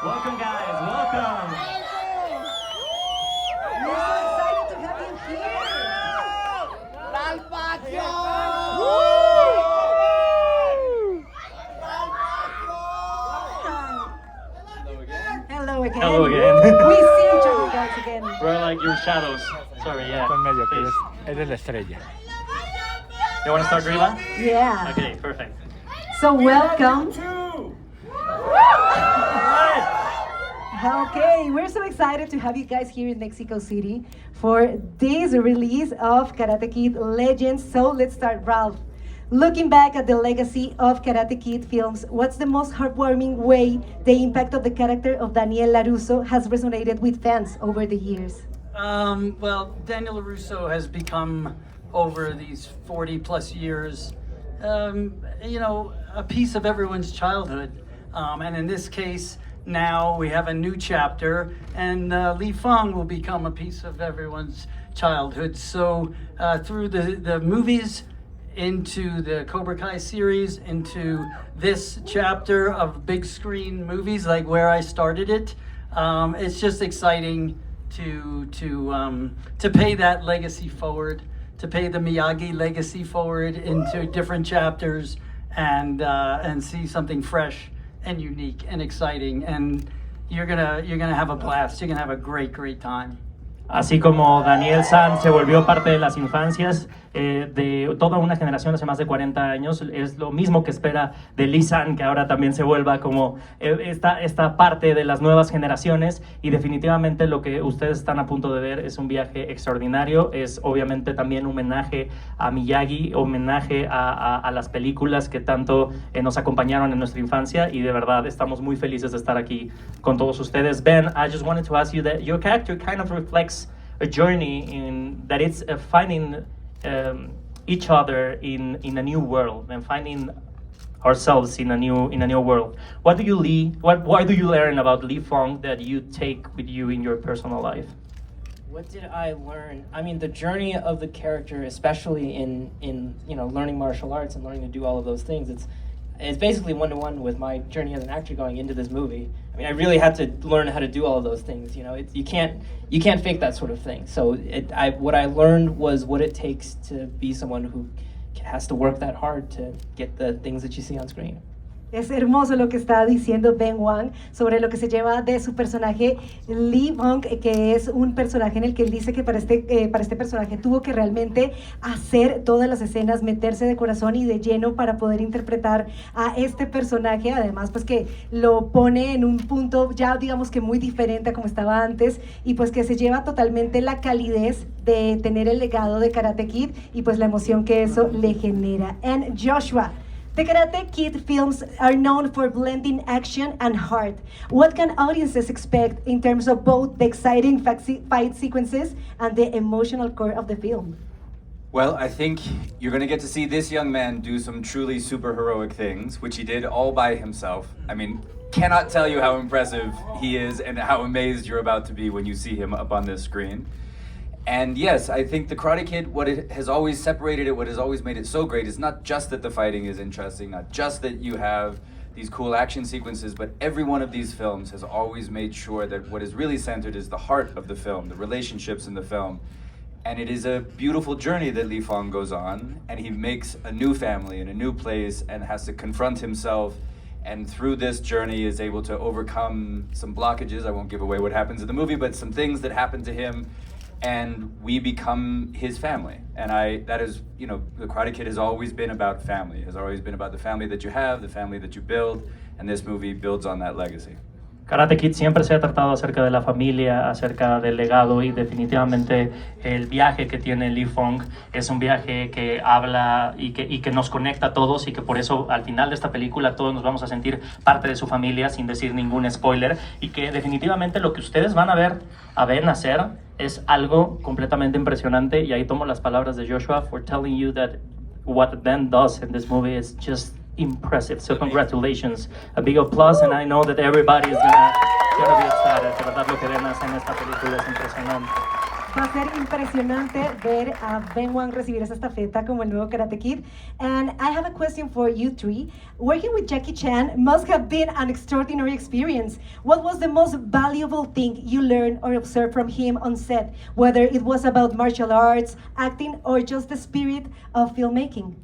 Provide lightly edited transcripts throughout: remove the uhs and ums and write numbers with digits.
Welcome, guys. Welcome. We're so excited to have you here. Hello again. Hello again. We see each other guys again. We're like your shadows. Sorry, yeah. Con medio, que Please. eres la estrella. You want to start, Riva? Yeah. Okay, perfect. So welcome. Okay, we're so excited to have you guys here in Mexico City for this release of Karate Kid Legends. So let's start, Ralph. Looking back at the legacy of Karate Kid films, what's the most heartwarming way the impact of the character of Daniel LaRusso has resonated with fans over the years? Well, Daniel LaRusso has become, over these 40 plus years, a piece of everyone's childhood. And in this case, now we have a new chapter, and Li Feng will become a piece of everyone's childhood. So through the movies, into the Cobra Kai series, into this chapter of big screen movies, like where I started it, it's just exciting to pay that legacy forward, to pay the Miyagi legacy forward into different chapters, and see something fresh and unique and exciting, and you're gonna have a blast. You're gonna have a great time. Así como Daniel San se volvió parte de las infancias de toda una generación hace más de 40 años, es lo mismo que espera de Lee San, que ahora también se vuelva como esta parte de las nuevas generaciones, y definitivamente lo que ustedes están a punto de ver es un viaje extraordinario. Es obviamente también un homenaje a Miyagi, homenaje a las películas que tanto nos acompañaron en nuestra infancia, y de verdad estamos muy felices de estar aquí con todos ustedes. Ben, I just wanted to ask you that your character kind of reflects a journey in that it's finding each other in a new world, and finding ourselves in a new world. What do you learn about Li Feng that you take with you in your personal life? What did I learn? I mean, the journey of the character, especially in learning martial arts and learning to do all of those things, it's basically one-to-one with my journey as an actor going into this movie. I mean, I really had to learn how to do all of those things. You can't fake that sort of thing. So what I learned was what it takes to be someone who has to work that hard to get the things that you see on screen. Es hermoso lo que está diciendo Ben Wang sobre lo que se lleva de su personaje Li Feng, que es un personaje en el que él dice que para este personaje tuvo que realmente hacer todas las escenas, meterse de corazón y de lleno para poder interpretar a este personaje. Además, pues que lo pone en un punto ya digamos que muy diferente a como estaba antes, y pues que se lleva totalmente la calidez de tener el legado de Karate Kid y pues la emoción que eso le genera. And Joshua, the Karate Kid films are known for blending action and heart. What can audiences expect in terms of both the exciting fight sequences and the emotional core of the film? Well, I think you're going to get to see this young man do some truly super heroic things, which he did all by himself. I mean, cannot tell you how impressive he is and how amazed you're about to be when you see him up on this screen. And yes, I think the Karate Kid, what it has always separated it, what has always made it so great is not just that the fighting is interesting, not just that you have these cool action sequences, but every one of these films has always made sure that what is really centered is the heart of the film, the relationships in the film. And it is a beautiful journey that Li Feng goes on, and he makes a new family in a new place and has to confront himself, and through this journey is able to overcome some blockages. I won't give away what happens in the movie, but some things that happen to him, and we become his family. And that is, the Karate Kid has always been about family, has always been about the family that you have, the family that you build, and this movie builds on that legacy. Karate Kid siempre se ha tratado acerca de la familia, acerca del legado, y definitivamente el viaje que tiene Li Feng es un viaje que habla y que nos conecta a todos, y que por eso al final de esta película todos nos vamos a sentir parte de su familia, sin decir ningún spoiler, y que definitivamente lo que ustedes van a ver hacer es algo completamente impresionante. Y ahí tomo las palabras de Joshua for telling you that what Ben does in this movie is just impressive. So congratulations, a big applause, and I know that everybody is gonna be excited. De verdad lo que Ben hace en esta película es impresionante. Va a ser impresionante ver a Ben Wang recibir esa estafeta como el nuevo Karate Kid. And I have a question for you three. Working with Jackie Chan must have been an extraordinary experience. What was the most valuable thing you learned or observed from him on set, whether it was about martial arts, acting, or just the spirit of filmmaking?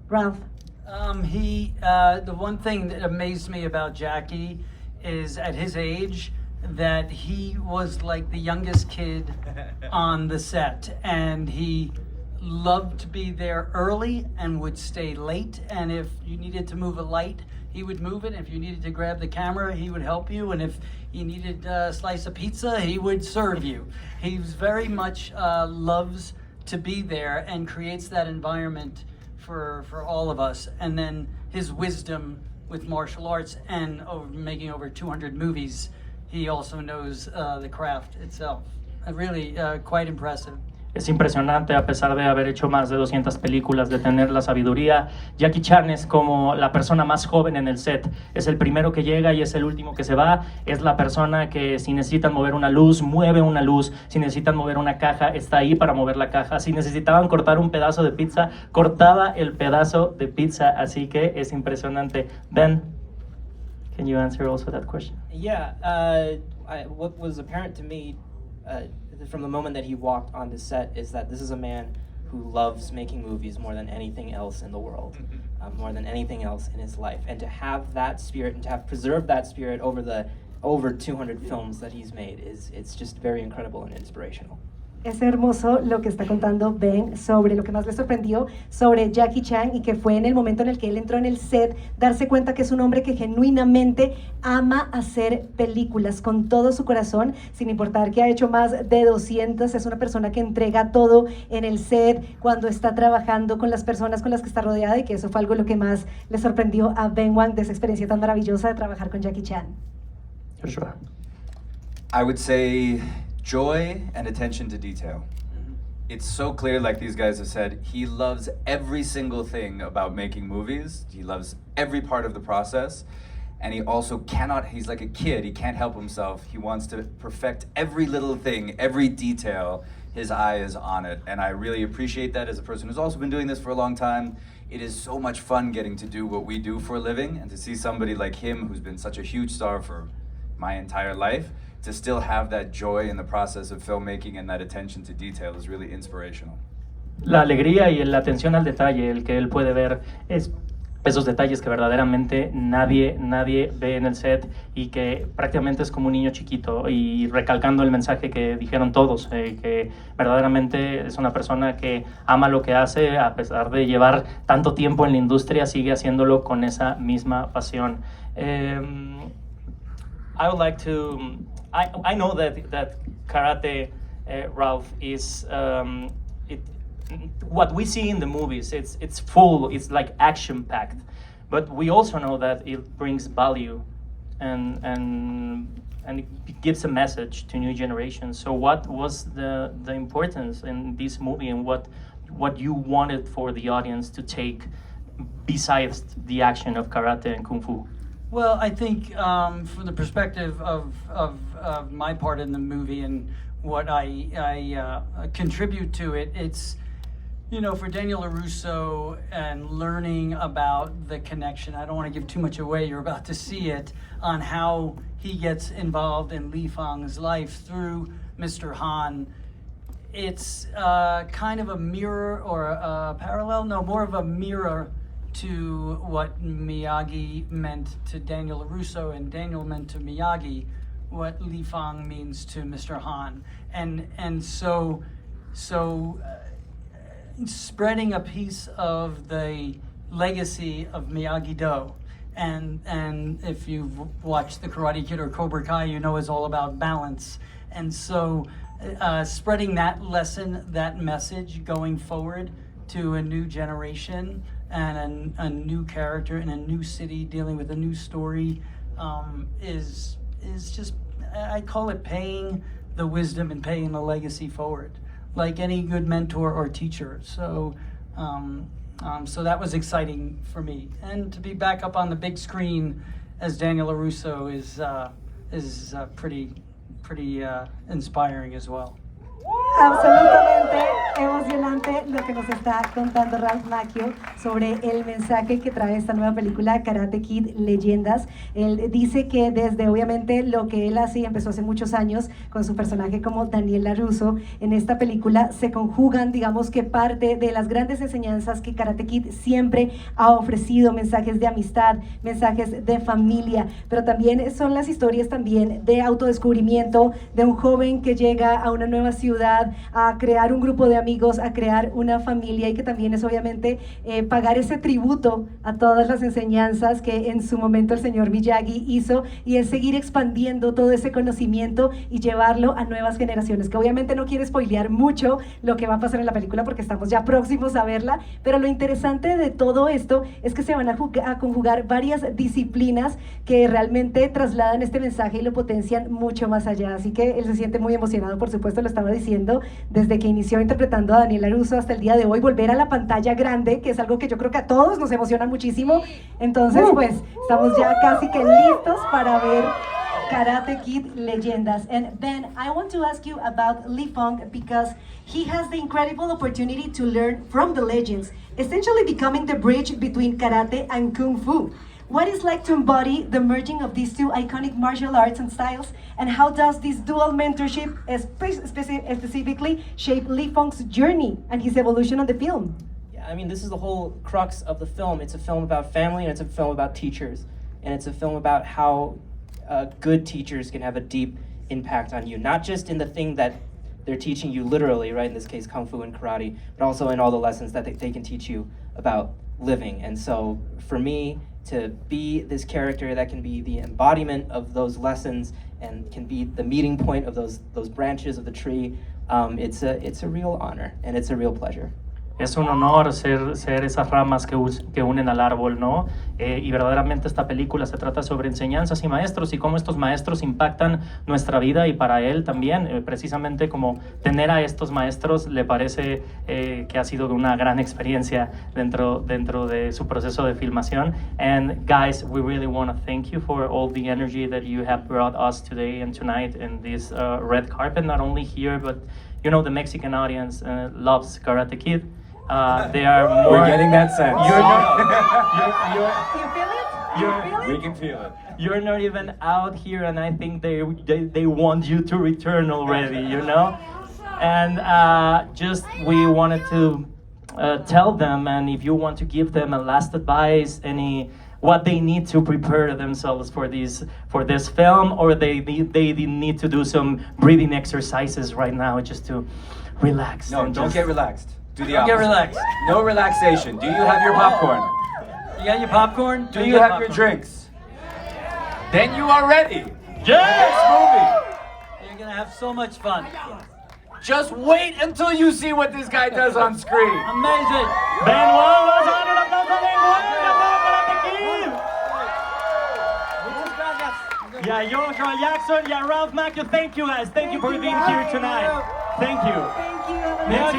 Ralph. The one thing that amazed me about Jackie is at his age, that he was like the youngest kid on the set, and he loved to be there early and would stay late, and if you needed to move a light, he would move it. If you needed to grab the camera, he would help you, and if you needed a slice of pizza, he would serve you. He very much loves to be there and creates that environment for all of us. And then his wisdom with martial arts and making over 200 movies, he also knows the craft itself. Really quite impressive. Es impresionante, a pesar de haber hecho más de 200 películas, de tener la sabiduría. Jackie Chan es como la persona más joven en el set. Es el primero que llega y es el último que se va. Es la persona que si necesitan mover una luz, mueve una luz. Si necesitan mover una caja, está ahí para mover la caja. Si necesitaban cortar un pedazo de pizza, cortaba el pedazo de pizza. Así que es impresionante. Ben, can you answer also that question? Yeah, what was apparent to me from the moment that he walked onto set is that this is a man who loves making movies more than anything else in the world, more than anything else in his life. And to have that spirit and to have preserved that spirit over 200 films that he's made it's just very incredible and inspirational. Es hermoso lo que está contando Ben sobre lo que más le sorprendió sobre Jackie Chan, y que fue en el momento en el que él entró en el set, darse cuenta que es un hombre que genuinamente ama hacer películas con todo su corazón, sin importar que ha hecho más de 200. Es una persona que entrega todo en el set cuando está trabajando con las personas con las que está rodeada, y que eso fue algo lo que más le sorprendió a Ben Wang de esa experiencia tan maravillosa de trabajar con Jackie Chan. Joshua. I would say joy and attention to detail. It's so clear, like these guys have said, he loves every single thing about making movies. He loves every part of the process. And he also he's like a kid, he can't help himself. He wants to perfect every little thing, every detail. His eye is on it. And I really appreciate that as a person who's also been doing this for a long time. It is so much fun getting to do what we do for a living, and to see somebody like him who's been such a huge star for my entire life, to still have that joy in the process of filmmaking and that attention to detail is really inspirational. La alegría y la atención al detalle, el que él puede ver esos detalles que verdaderamente nadie ve en el set, y que prácticamente es como un niño chiquito, y recalcando el mensaje que dijeron todos, que verdaderamente es una persona que ama lo que hace, a pesar de llevar tanto tiempo en la industria, sigue haciéndolo con esa misma pasión. I would like to. I know that karate, Ralph, is what we see in the movies. It's full. It's like action packed, but we also know that it brings value, and it gives a message to new generations. So, what was the importance in this movie, and what you wanted for the audience to take besides the action of karate and kung fu? Well, I think from the perspective of my part in the movie and what I contribute to it, it's, you know, for Daniel LaRusso and learning about the connection. I don't want to give too much away, you're about to see it, on how he gets involved in Li Fang's life through Mr. Han. It's kind of a mirror or a parallel, no, more of a mirror to what Miyagi meant to Daniel LaRusso and Daniel meant to Miyagi, what Li Fang means to Mr. Han. And so spreading a piece of the legacy of Miyagi-Do. And if you've watched The Karate Kid or Cobra Kai, you know it's all about balance. And so spreading that lesson, that message going forward to a new generation and a new character in a new city dealing with a new story is just, I call it paying the wisdom and paying the legacy forward, like any good mentor or teacher. So so that was exciting for me, and to be back up on the big screen as Daniel LaRusso is pretty inspiring as well. Absolutamente emocionante lo que nos está contando Ralph Macchio sobre el mensaje que trae esta nueva película Karate Kid Leyendas. Él dice que desde obviamente lo que él hace y empezó hace muchos años con su personaje como Daniel LaRusso, en esta película se conjugan, digamos que parte de las grandes enseñanzas que Karate Kid siempre ha ofrecido, mensajes de amistad, mensajes de familia, pero también son las historias también de autodescubrimiento de un joven que llega a una nueva ciudad a crear un grupo de amigos, a crear una familia, y que también es obviamente pagar ese tributo a todas las enseñanzas que en su momento el señor Miyagi hizo, y es seguir expandiendo todo ese conocimiento y llevarlo a nuevas generaciones, que obviamente no quiere spoilear mucho lo que va a pasar en la película porque estamos ya próximos a verla, pero lo interesante de todo esto es que se van a conjugar varias disciplinas que realmente trasladan este mensaje y lo potencian mucho más allá, así que él se siente muy emocionado, por supuesto, lo estaba diciendo, desde que inició interpretando a Daniel LaRusso hasta el día de hoy, volver a la pantalla grande, que es algo que yo creo que a todos nos emociona muchísimo. Entonces, pues, estamos ya casi que listos para ver Karate Kid Leyendas. And Ben, I want to ask you about Li Fong because he has the incredible opportunity to learn from the legends, essentially becoming the bridge between karate and kung fu. What is like to embody the merging of these two iconic martial arts and styles, and how does this dual mentorship specifically shape Li Fong's journey and his evolution on the film? Yeah, I mean, this is the whole crux of the film. It's a film about family, and it's a film about teachers, and it's a film about how good teachers can have a deep impact on you, not just in the thing that they're teaching you literally, right, in this case kung fu and karate, but also in all the lessons that they can teach you about living. And so for me, to be this character that can be the embodiment of those lessons and can be the meeting point of those branches of the tree, it's a real honor and it's a real pleasure. Es un honor ser esas ramas que unen al árbol, ¿no? Y verdaderamente esta película se trata sobre enseñanzas y maestros y cómo estos maestros impactan nuestra vida, y para él también, precisamente como tener a estos maestros le parece que ha sido una gran experiencia dentro de su proceso de filmación. And guys, we really want to thank you for all the energy that you have brought us today and tonight in this red carpet, not only here, but you know, the Mexican audience loves Karate Kid. They are more. We're getting that sense. You feel it? You feel it? We can feel it. You're not even out here, and I think they want you to return already, you know? And just we wanted to tell them, and if you want to give them a last advice, what they need to prepare themselves for this film, or they need to do some breathing exercises right now just to relax. No, and don't just get relaxed. Do the Don't get opposite. relaxed. No relaxation. Do you have your popcorn? You got your popcorn? Do you have your drinks? Then you are ready. Yeah! Next movie. You're gonna have so much fun. Just wait until you see what this guy does on screen. Amazing. Ben Wang, vamos a darle un aplauso a Ben Wang, de Karate Muchas gracias. Kid. Yeah, Joshua Jackson, yeah, Ralph Macchio, thank you guys. Thank you for being here tonight. Thank you. Thank you. Merci.